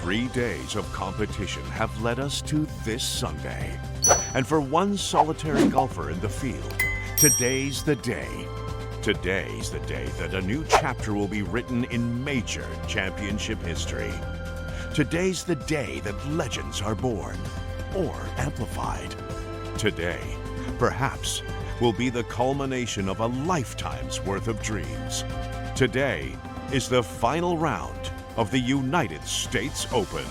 3 days of competition have led us to this Sunday. And for one solitary golfer in the field, today's the day. Today's the day that a new chapter will be written in major championship history. Today's the day that legends are born or amplified. Today, perhaps, will be the culmination of a lifetime's worth of dreams. Today is the final round of the United States Open.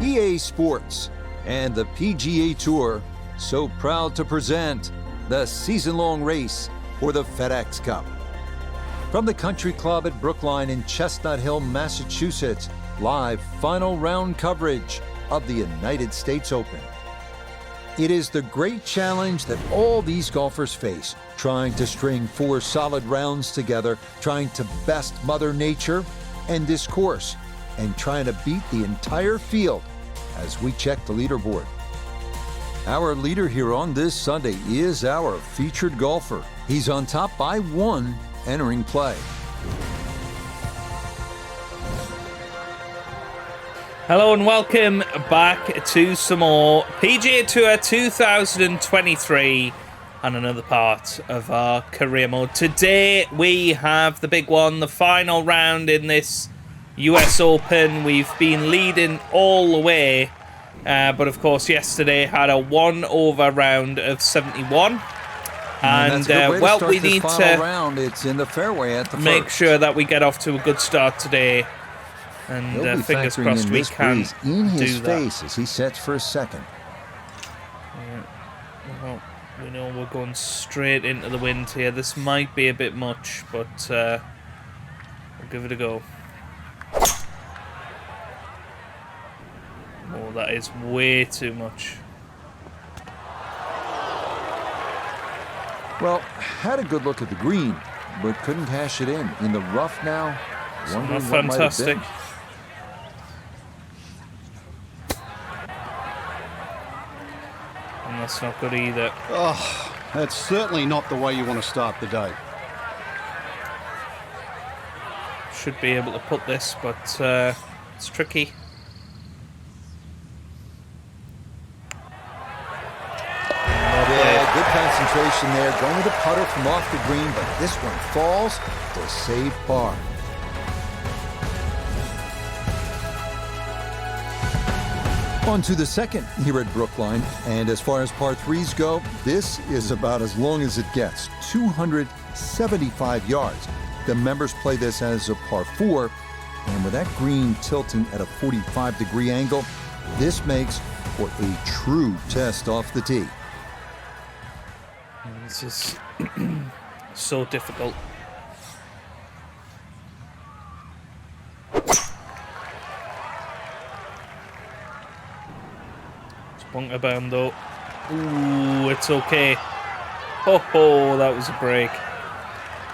EA Sports and the PGA Tour so proud to present the season-long race for the FedEx Cup. From the Country Club at Brookline in Chestnut Hill, Massachusetts, live final round coverage of the United States Open. It is the great challenge that all these golfers face, trying to string 4 solid rounds together, trying to best Mother Nature and this course, and trying to beat the entire field as we check the leaderboard. Our leader here on this Sunday is our featured golfer. He's on top by 1 entering play. Hello and welcome back to some more PGA Tour 2023 and another part of our career mode. Today we have the big one, the final round in this US Open. We've been leading all the way, but of course yesterday had a 1-over round of 71. And well, we need to it's in the fairway at the make first. sure that we get off to a good start today. And fingers crossed we can in his do that. face as he sets for a second. Yeah. Well, we know we're going straight into the wind here. This might be a bit much, but we'll give it a go. Oh, that is way too much. Well, had a good look at the green, but couldn't cash it in the rough now. Wondering what might have been. Fantastic. And that's not good either. Oh, that's certainly not the way you want to start the day. Should be able to put this, but it's tricky. Yeah, good concentration there. Going with a putter from off the green, but this one falls to save par. On to the second here at Brookline, and as far as par 3s go, this is about as long as it gets, 275 yards. The members play this as a par 4, and with that green tilting at a 45-degree angle, this makes for a true test off the tee. This is so difficult. Bunker bound though. Ooh, it's okay. Oh, that was a break.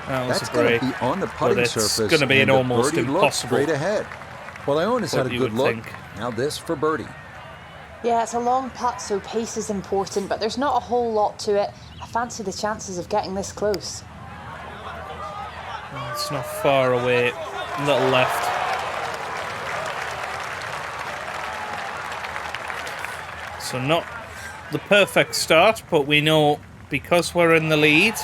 That was That's a break. going to be on the putting surface. It's going to be an and almost birdie impossible. Straight ahead. Well, Iona's had a good look. Think. Now this for birdie. Yeah, it's a long putt, so pace is important, but there's not a whole lot to it. I fancy the chances of getting this close. It's not far away. A little left. So not the perfect start, but we know because we're in the lead,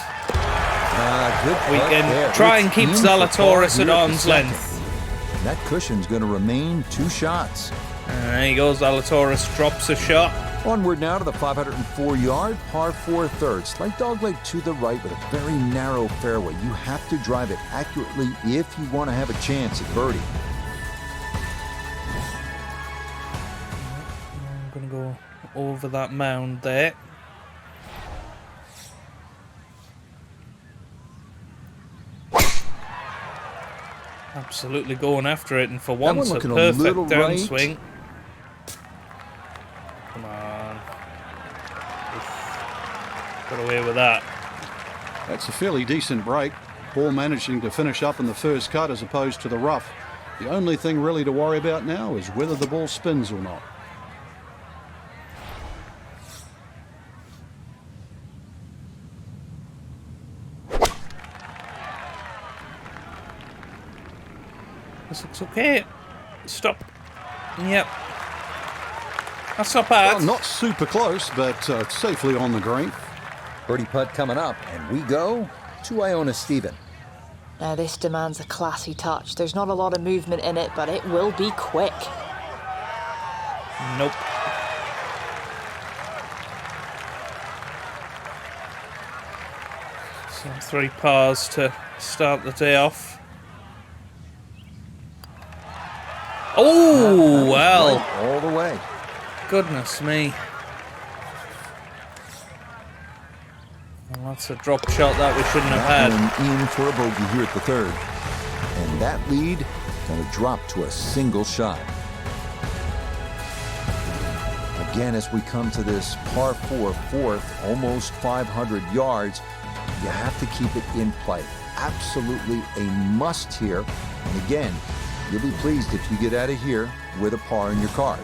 we can try and keep Zalatoris at arm's length. That cushion's going to remain 2 shots. There you go, Zalatoris drops a shot. Onward now to the 504-yard par 4 third. Slight dogleg to the right with a very narrow fairway. You have to drive it accurately if you want to have a chance at birdie. I'm going to go over that mound there. Absolutely going after it, and for once a perfect downswing. Right. Come on. Got away with that. That's a fairly decent break. Ball managing to finish up in the first cut as opposed to the rough. The only thing really to worry about now is whether the ball spins or not. This looks okay. Stop. Yep. That's not bad. Well, not super close, but safely on the green. Birdie putt coming up, and we go to Iona Stephen. Now this demands a classy touch. There's not a lot of movement in it, but it will be quick. Nope. So 3 pars to start the day off. Oh, well. Right all the way. Goodness me. Well, that's a drop shot that we shouldn't have had. That one in for a bogey here at the 3rd. And that lead going to drop to a single shot. Again, as we come to this par 4 fourth, almost 500 yards, you have to keep it in play. Absolutely a must here. And again, you'll be pleased if you get out of here with a par in your card.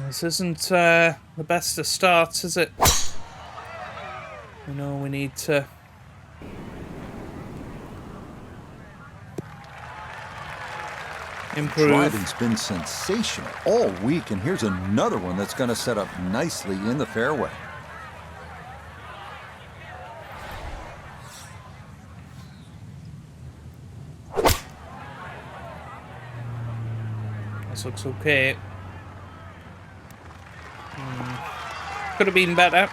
This isn't the best of starts, is it? We know we need to improve. Driving's been sensational all week, and here's another one that's going to set up nicely in the fairway. This looks okay. Could have been better.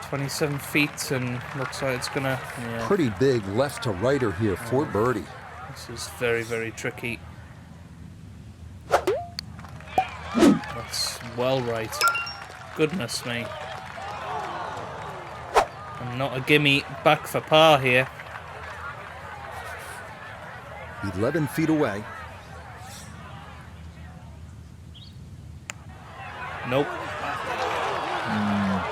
27 feet, and looks like it's gonna. Yeah. Pretty big left to righter here for birdie. This is very, very tricky. That's well right. Goodness me. And not a gimme back for par here. 11 feet away. Nope.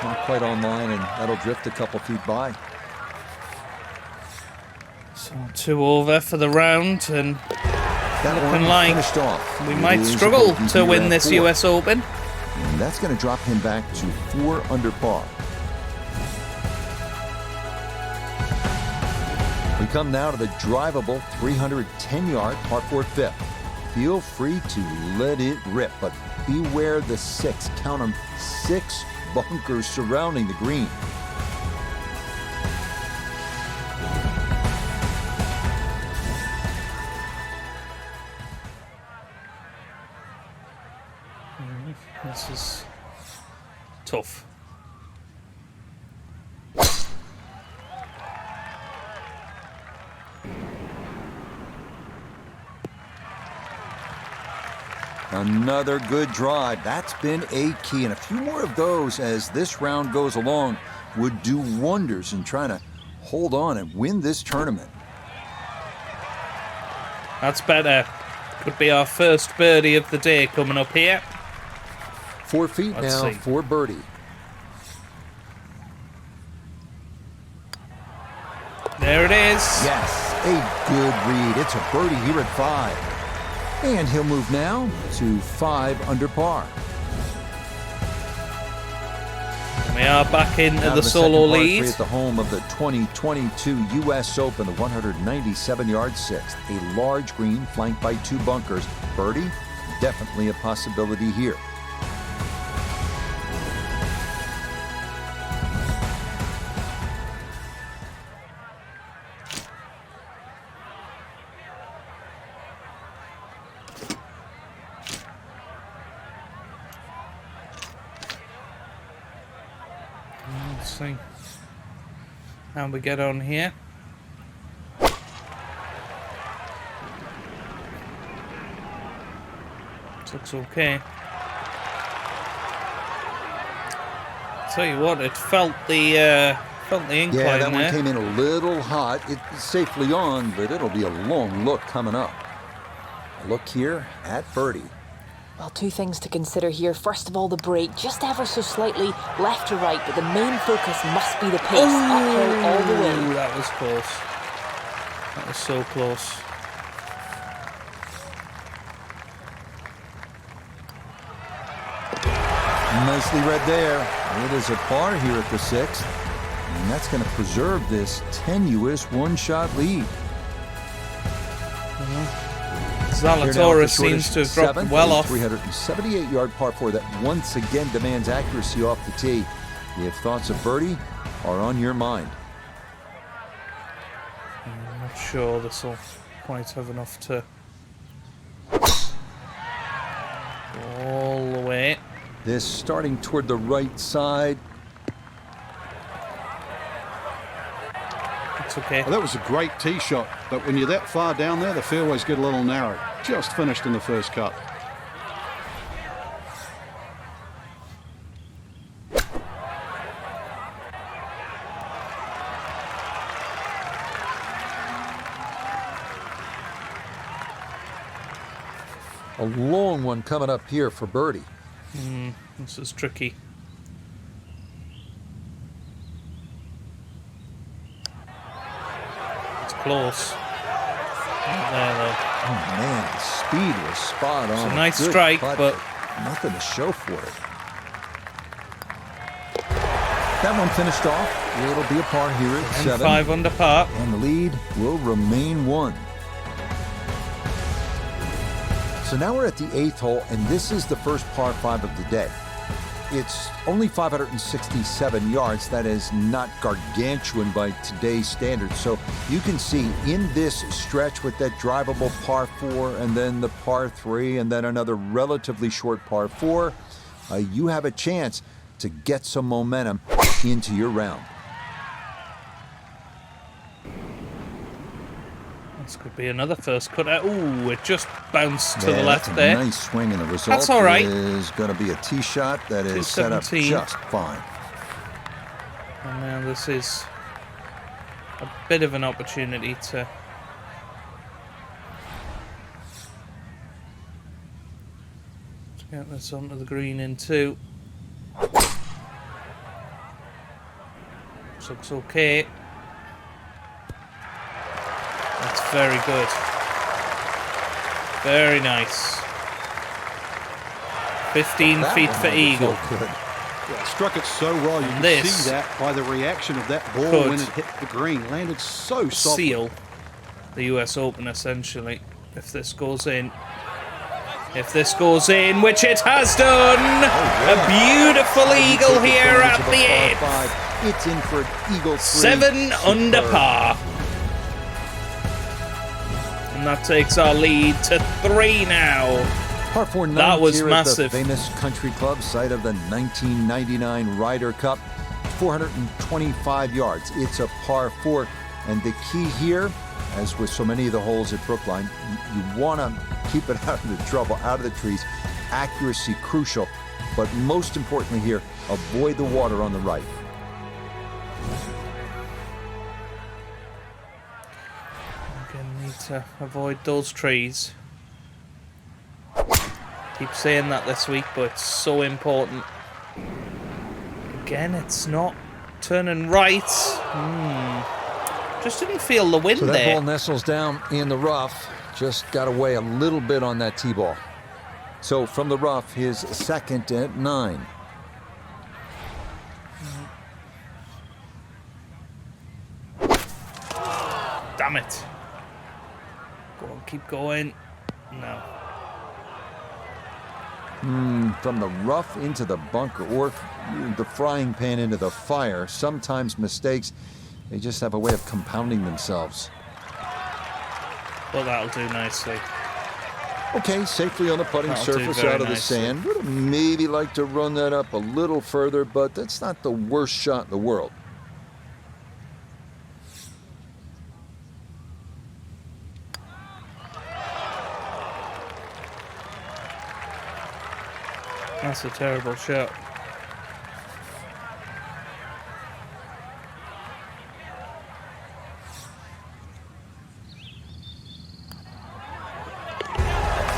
Not quite online, and that'll drift a couple feet by. So 2 over for the round, and That one looking like finished off. we It might is a struggle bogey to here win at this 4. US Open. And that's going to drop him back to 4 under par. We come now to the drivable 310-yard par 4 fifth. Feel free to let it rip, but beware the 6. Count them, 6 bunkers surrounding the green. This is tough. Another good drive. That's been a key, and a few more of those as this round goes along would do wonders in trying to hold on and win this tournament. That's better. Could be our first birdie of the day coming up here. 4 feet Let's now see. for birdie. There it is. Yes, a good read. It's a birdie here at 5. And he'll move now to 5 under par. We are back into Now the to solo second par lead. three at the home of the 2022 U.S. Open, the 197-yard 6th. A large green flanked by 2 bunkers. Birdie, definitely a possibility here. Let's see how we get on here. Looks okay. Tell you what, it felt the incline Yeah, that one there. came in a little hot. It's safely on, but it'll be a long look coming up. A look here at birdie. Well, 2 things to consider here. First of all, the break, just ever so slightly left to right, but the main focus must be the pace. Uphill all the way. Ooh, that was close. That was so close. Nicely read there. It is a par here at the 6th. And that's going to preserve this tenuous one-shot lead. Zalatoris seems to have dropped well off. 378-yard par 4 that once again demands accuracy off the tee. If thoughts of birdie are on your mind. I'm not sure this will quite have enough to... all the way. This starting toward the right side. It's okay. Well, that was a great tee shot, but when you're that far down there, the fairways get a little narrow. Just finished in the first cut. A long one coming up here for birdie. This is tricky. It's close. Not there, though. Oh man, the speed was spot on. It's a nice Good strike, putt, but nothing to show for it. That one finished off. It'll be a par here at 7. 5 under par. And the lead will remain 1. So now we're at the 8th hole, and this is the first par 5 of the day. It's only 567 yards. That is not gargantuan by today's standards. So you can see in this stretch with that drivable par 4 and then the par 3 and then another relatively short par 4, you have a chance to get some momentum into your round. This could be another first cutout. Ooh, it just bounced to the That's left a there. nice swing, and the result That's all right. is going to be a tee shot that is set up 217. just fine. And now this is a bit of an opportunity to get this onto the green in 2. Looks okay. That's very good. Very nice. 15 That feet one for had to eagle. feel good. Yeah, struck it so well. You can This see that by the reaction of that ball could when it hit the green. Landed so soft. Seal the US Open, essentially, if this goes in. If this goes in, which it has done! A beautiful eagle here at the 8th. It's in for an eagle 3. 7 under par. And that takes our lead to 3 now. Par 4 That was here massive. At the famous Country Club, site of the 1999 Ryder Cup. 425 yards. It's a par 4. And the key here, as with so many of the holes at Brookline, you want to keep it out of the trouble, out of the trees. Accuracy crucial. But most importantly here, avoid the water on the right. Again, need to avoid those trees. Keep saying that this week, but it's so important. Again, it's not turning right. Just didn't feel the wind So that there. ball nestles down in the rough. Just got away a little bit on that tee ball. So from the rough, his second at 9. Damn it. Go on, keep going. No. From the rough into the bunker, or the frying pan into the fire. Sometimes mistakes, they just have a way of compounding themselves. Well, that'll do nicely. Okay, safely on the putting That'll do surface very out of the nicely. sand. Would have maybe like to run that up a little further, but that's not the worst shot in the world. That's a terrible shot.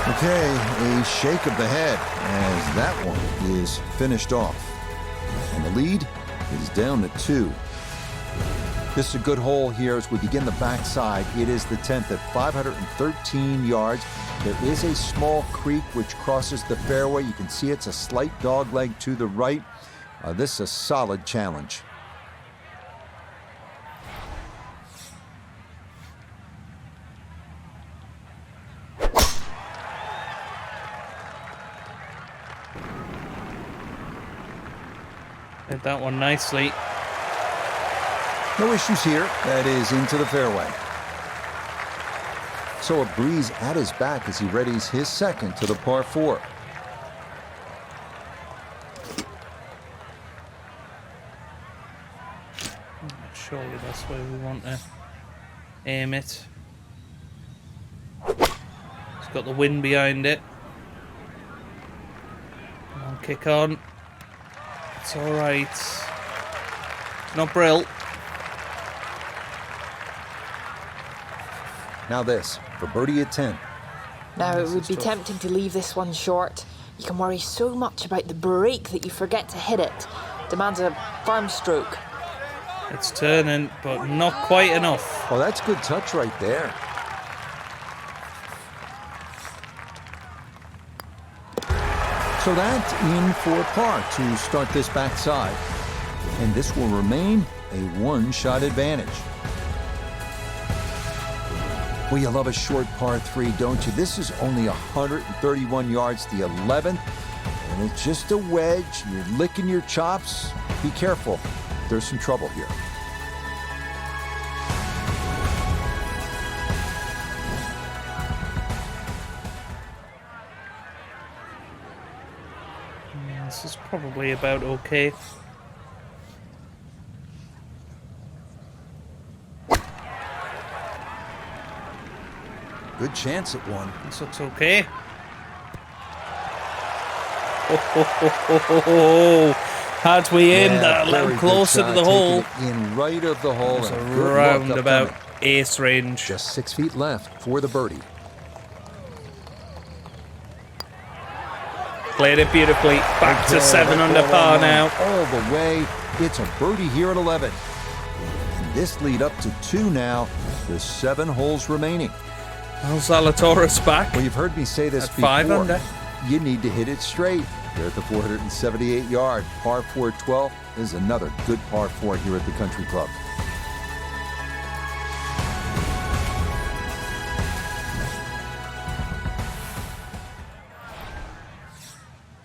Okay, a shake of the head as that one is finished off. And the lead is down to 2. This is a good hole here as we begin the backside. It is the 10th at 513 yards. There is a small creek which crosses the fairway. You can see it's a slight dogleg to the right. This is a solid challenge. Hit that one nicely. No issues here. That is into the fairway. So a breeze at his back as he readies his second to the par 4. Surely that's where we want to aim it. It's got the wind behind it. Come on, kick on. It's alright. It's not brill. Now this, for birdie at 10. Now, it would be tempting to leave this one short. You can worry so much about the break that you forget to hit it. Demands a firm stroke. It's turning, but not quite enough. Oh, that's good touch right there. So that's in for par to start this backside. And this will remain a one-shot advantage. Well, you love a short par 3, don't you? This is only 131 yards, the 11th, and it's just a wedge. You're licking your chops. Be careful. There's some trouble here. This is probably about okay. Good chance at one. This looks okay. Oh. Had we aimed that a little closer to the hole. In right of the hole. It's around about ace range. Just 6 feet left for the birdie. Played it beautifully. Back to 7 under par now. All the way. It's a birdie here at 11. And this lead up to 2 now. There's 7 holes remaining. Well, Zalatoris back. Well, you've heard me say this at before. 5 under. You need to hit it straight. Here at the 478-yard par 4 12 is another good par 4 here at the Country Club.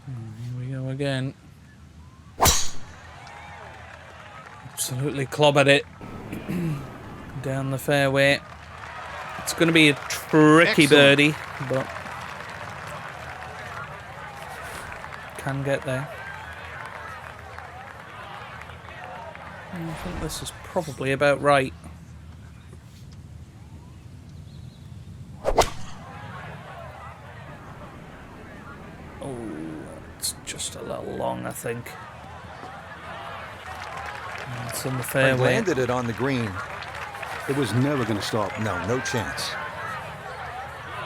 Here we go again. Absolutely clobbered it down the fairway. It's going to be a tricky birdie, but can get there. I think this is probably about right. Oh, it's just a little long, I think. It's on the fairway. Landed it on the green. It was never going to stop. No chance.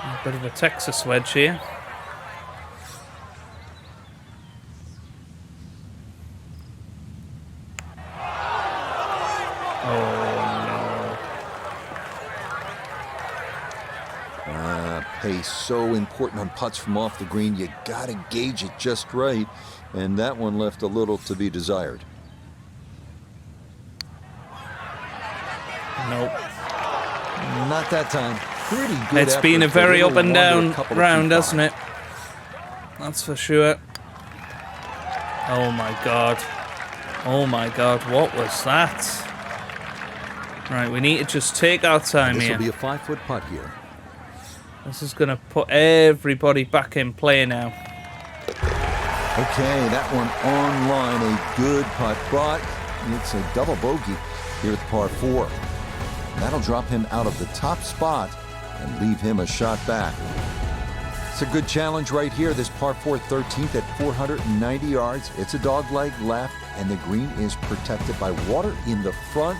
A bit of a Texas wedge here. Pace so important on putts from off the green. You got to gauge it just right. And that one left a little to be desired. Nope. Not that time. Pretty good. It's been a very up and down round, hasn't it? That's for sure. Oh my god. Oh my god, what was that? Right, we need to just take our time here. This will be a 5-foot putt here. This is going to put everybody back in play now. Okay, that one on line, a good putt, but it's a double bogey here at the par 4. That'll drop him out of the top spot and leave him a shot back. It's a good challenge right here. This par 4 13th at 490 yards. It's a dogleg left, and the green is protected by water in the front.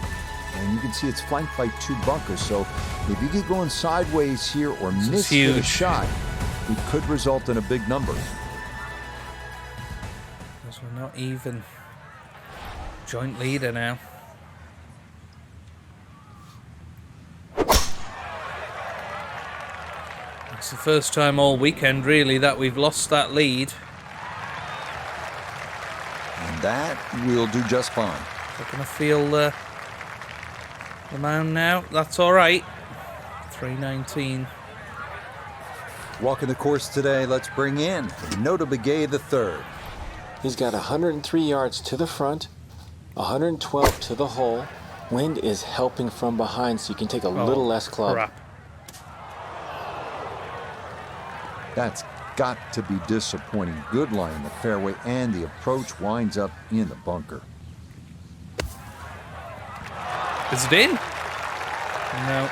And you can see it's flanked by 2 bunkers. So if you get going sideways here or miss a shot, it could result in a big number. Because we're not even. Joint leader now. It's the first time all weekend, really, that we've lost that lead. And that will do just fine. We're going to feel the mound now. That's all right. 319. Walking the course today, let's bring in Nota Begay III. He's got 103 yards to the front, 112 to the hole. Wind is helping from behind, so you can take a little less club. Crap. That's got to be disappointing. Good lie in the fairway, and the approach winds up in the bunker. Is it in? No.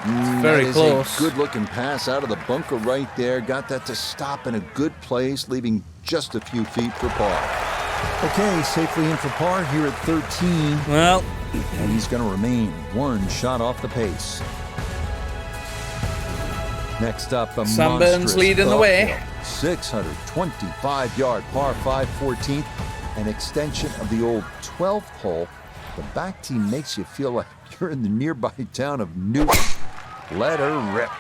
It's very that is close. a good-looking pass out of the bunker right there. Got that to stop in a good place, leaving just a few feet for par. Okay, safely in for par here at 13. Well, And he's going to remain one shot off the pace. Next up, a Sunburn's monstrous leading the way. 625-yard par 5 14th, an extension of the old 12th hole. The back tee makes you feel like you're in the nearby town of Newton. Let her rip.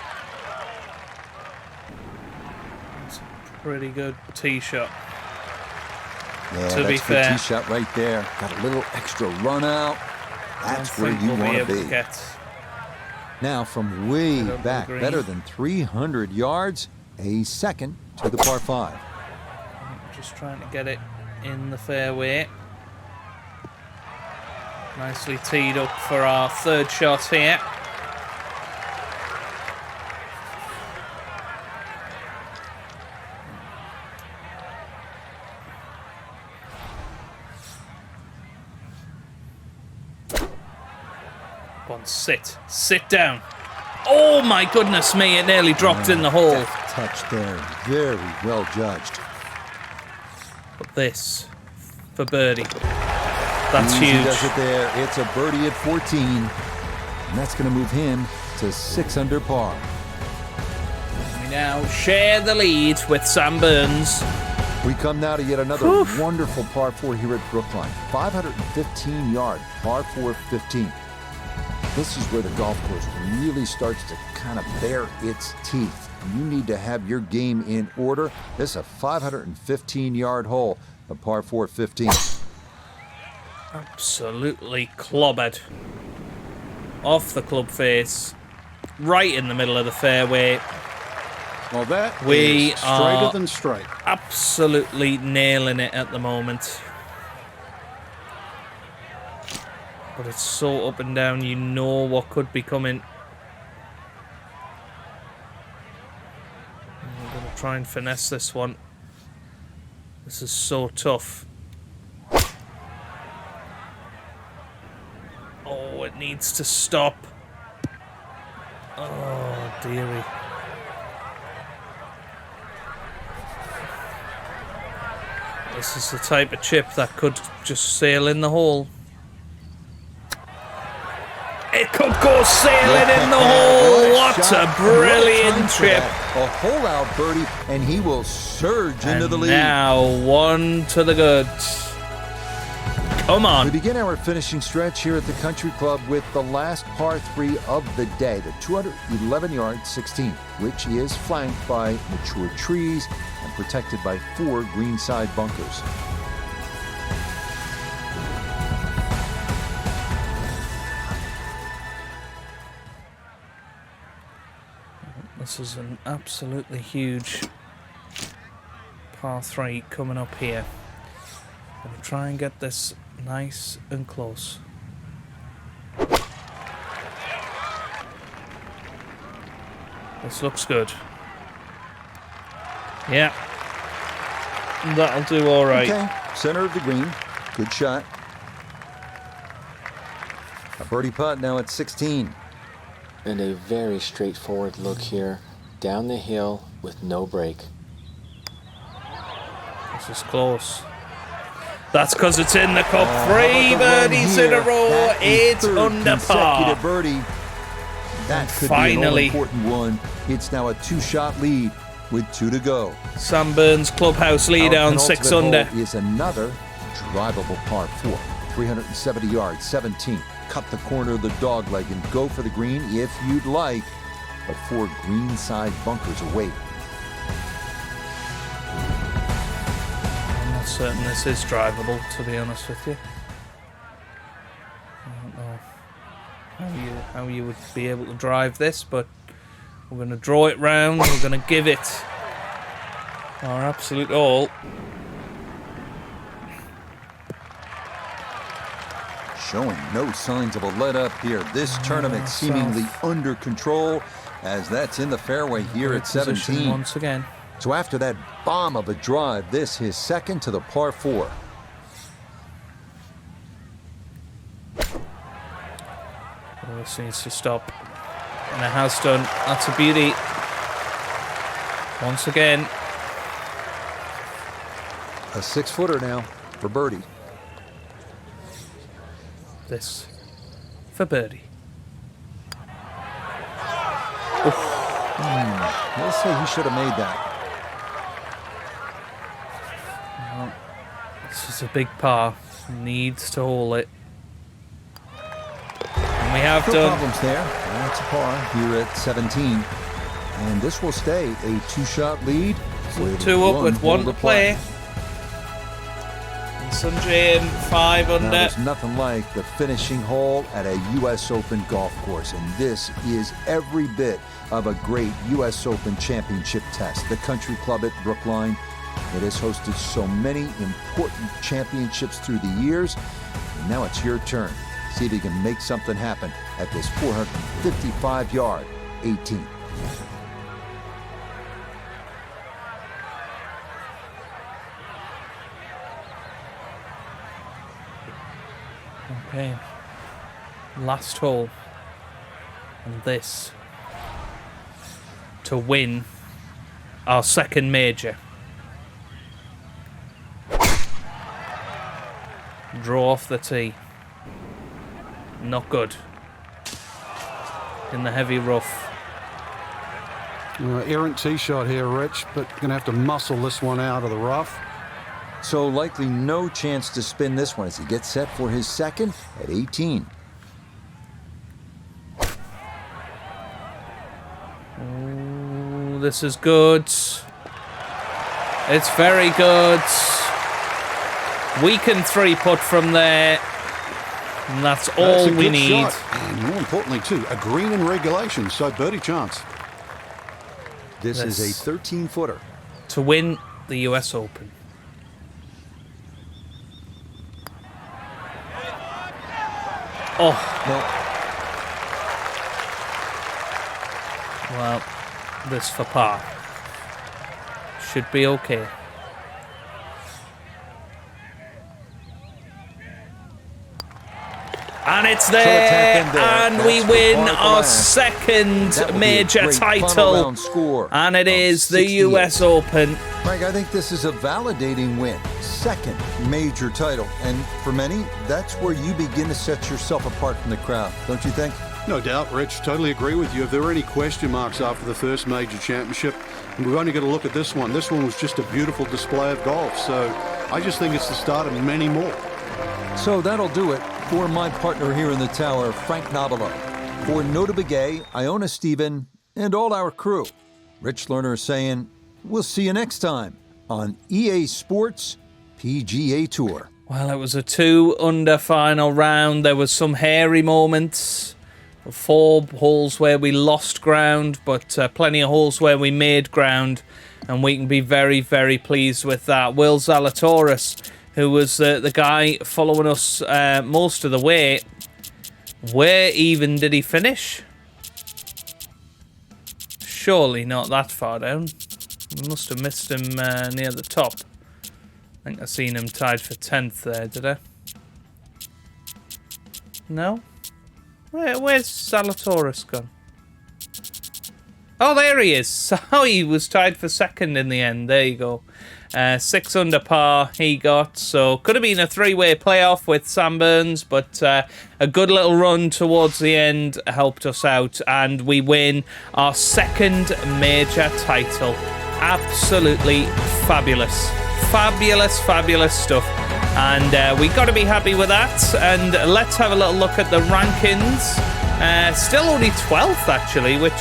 it's a pretty good tee shot. Yeah, To be that's a good fair. tee shot right there. Got a little extra run out. That's where you want to be. Now from way Right over the back, green. better than 300 yards, a second to the par 5. Just trying to get it in the fairway. Nicely teed up for our third shot here. Go on, sit. Sit down. Oh my goodness me, it nearly dropped in the hole. Deft touch there, very well judged. But this for birdie. That's Easy huge. does it there. It's a birdie at 14, and that's going to move him to 6 under par. We now share the lead with Sam Burns. We come now to yet another wonderful par 4 here at Brookline. 515-yard par 4 15. This is where the golf course really starts to kind of bare its teeth. You need to have your game in order. This is a 515-yard hole, a par 4 15. Absolutely clobbered. Off the club face. Right in the middle of the fairway. Well, that We is straighter are- than straight. Absolutely nailing it at the moment. But it's so up and down, you know what could be coming. I'm going to try and finesse this one. This is so tough. Oh, it needs to stop. Oh, dearie. This is the type of chip that could just sail in the hole. It could go sailing in the hole. What a brilliant chip. A hole out birdie, and he will surge into the And lead. now one to the goods. Come We on. begin our finishing stretch here at the Country Club with the last par 3 of the day, the 211-yard 16, which is flanked by mature trees and protected by 4 greenside bunkers. This is an absolutely huge par 3 coming up here. I'm going to try and get this nice and close. This looks good. Yeah. That'll do all right. Okay, center of the green. Good shot. A birdie putt now at 16. And a very straightforward look here. Down the hill with no break. This is close. That's because it's in the cup. How 3 about the run birdies in a here? row. That is 8 third under consecutive par. birdie. That could Finally. be an all-important one. It's now a 2-shot lead with 2 to go. Sam Burns clubhouse lead Our on 6 penultimate under. hole is another drivable par 4. 370 yards, 17. Cut the corner of the dogleg and go for the green if you'd like. But 4 greenside bunkers await. I'm not certain this is drivable, to be honest with you. I don't know how you would be able to drive this, but we're going to draw it round. We're going to give it our absolute all. showing no signs of a let-up here. This tournament seemingly under control, as that's in the fairway here at 17. Once again. So after that bomb of a drive, this his second to the par 4. Well, this needs to stop. And it has done. That's a beauty. Once again. A 6-footer now for birdie. This for birdie. We'll say he should have made that. Well, this is a big par. Needs to haul it. And we have No done. problems there. That's a par here at 17. And this will stay a 2-shot lead. With 2 up with 1 hole to play. And Sanjay in 5 Now, under. there's nothing like the finishing hole at a U.S. Open golf course, and this is every bit of a great U.S. Open championship test. The country club at Brookline, it has hosted so many important championships through the years, and now it's your turn. See if you can make something happen at this 455-yard 18. Okay. Last hole. And this to win our second major. Draw off the tee. Not good. In the heavy rough. Errant tee shot here, Rich, but going to have to muscle this one out of the rough. So likely no chance to spin this one as he gets set for his second at 18. Ooh, this is good. It's very good. We can 3-putt from there. And that's all a we good need. shot. And more importantly, too, a green in regulation, so birdie chance. This is a 13-footer. To win the US Open. Oh, well, this for par. Should be okay. And it's there, and we win our second major title, and it is the US Open. Frank, I think this is a validating win. Second major title, and for many, that's where you begin to set yourself apart from the crowd, don't you think? No doubt, Rich. Totally agree with you. If there were any question marks after the first major championship, and we've only got to look at this one. This one was just a beautiful display of golf, so I just think it's the start of many more. So that'll do it for my partner here in the tower, Frank Nobilo. For Nota Begay, Iona Stephen, and all our crew, Rich Lerner saying, we'll see you next time on EA Sports PGA Tour. Well, it was a 2-under final round. There was some hairy moments. 4 holes where we lost ground, but plenty of holes where we made ground. And we can be very, very pleased with that. Will Zalatoris, who was the guy following us most of the way. Where even did he finish? Surely not that far down. We must have missed him near the top. I think I seen him tied for 10th there, did I? No? Where's Zalatoris gone? Oh, there he is. So he was tied for 2nd in the end. There you go. 6 under par he got. So could have been a 3-way playoff with Sam Burns, but a good little run towards the end helped us out, and we win our second major title. Absolutely fabulous. Fabulous, fabulous stuff. And we got to be happy with that. And let's have a little look at the rankings. Still only 12th, actually, which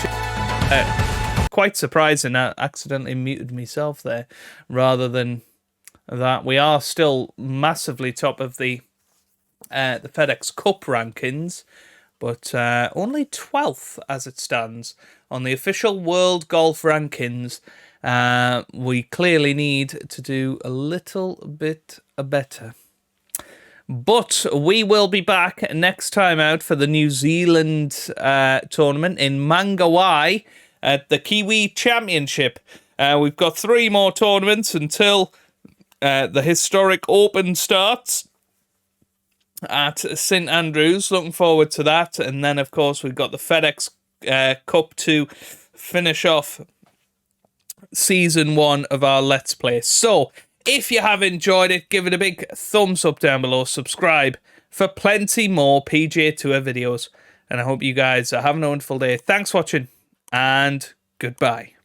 quite surprising. I accidentally muted myself there rather than that. We are still massively top of the FedEx Cup rankings, but only 12th as it stands on the official World Golf Rankings. We clearly need to do a little bit better. But we will be back next time out for the New Zealand tournament in Mangawai at the Kiwi Championship. We've got 3 more tournaments until the historic Open starts at St Andrews. Looking forward to that. And then, of course, we've got the FedEx Cup to finish off Season 1 of our Let's Play. So, if you have enjoyed it, give it a big thumbs up down below. Subscribe for plenty more PGA Tour videos. And I hope you guys are having a wonderful day. Thanks for watching, and goodbye.